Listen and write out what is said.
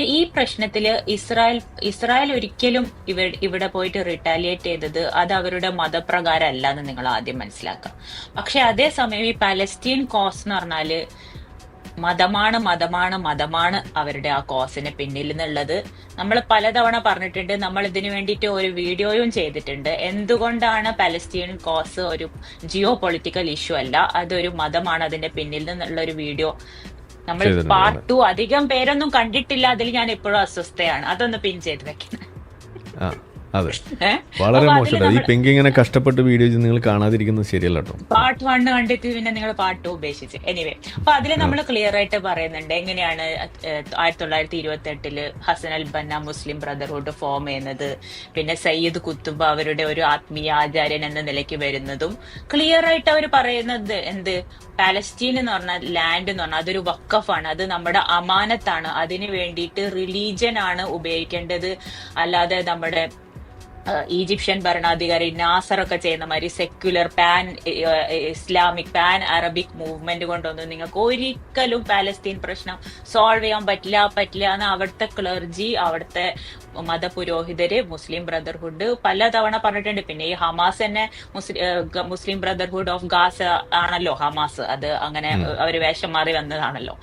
ഈ പ്രശ്നത്തില് ഇസ്രായേൽ ഒരിക്കലും ഇവിടെ പോയിട്ട് റിട്ടാലിയേറ്റ് ചെയ്തത് അത് അവരുടെ മതപ്രകാരം അല്ല എന്ന് നിങ്ങൾ ആദ്യം മനസ്സിലാക്കുക. പക്ഷെ അതേസമയം ഈ പലസ്തീൻ കോസ് എന്ന് പറഞ്ഞാല് മതമാണ് അവരുടെ ആ കോസിന് പിന്നിൽ എന്നുള്ളത് നമ്മൾ പലതവണ പറഞ്ഞിട്ടുണ്ട്. നമ്മൾ ഇതിനു വേണ്ടിയിട്ട് ഒരു വീഡിയോയും ചെയ്തിട്ടുണ്ട്. എന്തുകൊണ്ടാണ് പലസ്തീൻ കോസ് ഒരു ജിയോ പൊളിറ്റിക്കൽ ഇഷ്യൂ അല്ല, അതൊരു മതമാണ് അതിന്റെ പിന്നിൽ നിന്നുള്ള ഒരു വീഡിയോ നമ്മൾ പാർട്ട് 2 അധികം പേരൊന്നും കണ്ടിട്ടില്ല. അതിൽ ഞാൻ ഇപ്പോഴും അസ്വസ്ഥയാണ്. അതൊന്ന് പിൻ ചെയ്ത് വെക്കണം. അതെ, വളരെ മോശം. ഈ പെങ്കി ഇങ്ങനെ കഷ്ടപ്പെട്ട് വീഡിയോ നിങ്ങൾ കാണാതിരിക്കുന്നത് ശരിയല്ല കേട്ടോ. പാർട്ട് 1 കണ്ടിട്ട് പിന്നെ നിങ്ങൾ പാർട്ട് 2 ഉപേക്ഷിച്ച്. എനിവേ, അപ്പൊ അതിൽ നമ്മൾ ക്ലിയർ ആയിട്ട് പറയുന്നുണ്ട് എങ്ങനെയാണ് 1928 ഹസൻ അൽ ബന്ന മുസ്ലിം ബ്രദർഹുഡ് ഫോം ചെയ്യുന്നത്, പിന്നെ സയ്യിദ് കുത്തുബ് അവരുടെ ഒരു ആത്മീയ ആചാര്യൻ എന്ന നിലയ്ക്ക് വരുന്നതും ക്ലിയർ ആയിട്ട് അവർ പറയുന്നത് എന്ത്, പാലസ്തീൻ എന്ന് പറഞ്ഞാൽ ലാൻഡ് എന്ന് പറഞ്ഞാൽ അതൊരു വക്കഫാണ്, അത് നമ്മുടെ അമാനത്താണ്, അതിന് വേണ്ടിയിട്ട് റിലീജിയൻ ആണ് ഉപയോഗിക്കേണ്ടത്, അല്ലാതെ നമ്മുടെ ഈജിപ്ഷ്യൻ ഭരണാധികാരി നാസർ ഒക്കെ ചെയ്യുന്ന മാതിരി secular pan Islamic pan Arabic movement കൊണ്ടൊന്നും നിങ്ങൾക്ക് ഒരിക്കലും പാലസ്തീൻ പ്രശ്നം സോൾവ് ചെയ്യാൻ പറ്റില്ല എന്ന് അവിടുത്തെ ക്ലർജി, അവിടുത്തെ മതപുരോഹിതര്, മുസ്ലിം ബ്രദർഹുഡ് പലതവണ പറഞ്ഞിട്ടുണ്ട്. പിന്നെ ഈ ഹമാസ് തന്നെ മുസ്ലിം ബ്രദർഹുഡ് ഓഫ് ഗാസ ആണല്ലോ ഹമാസ്, അത് അങ്ങനെ അവര് വേഷം മാറി വന്നതാണല്ലോ.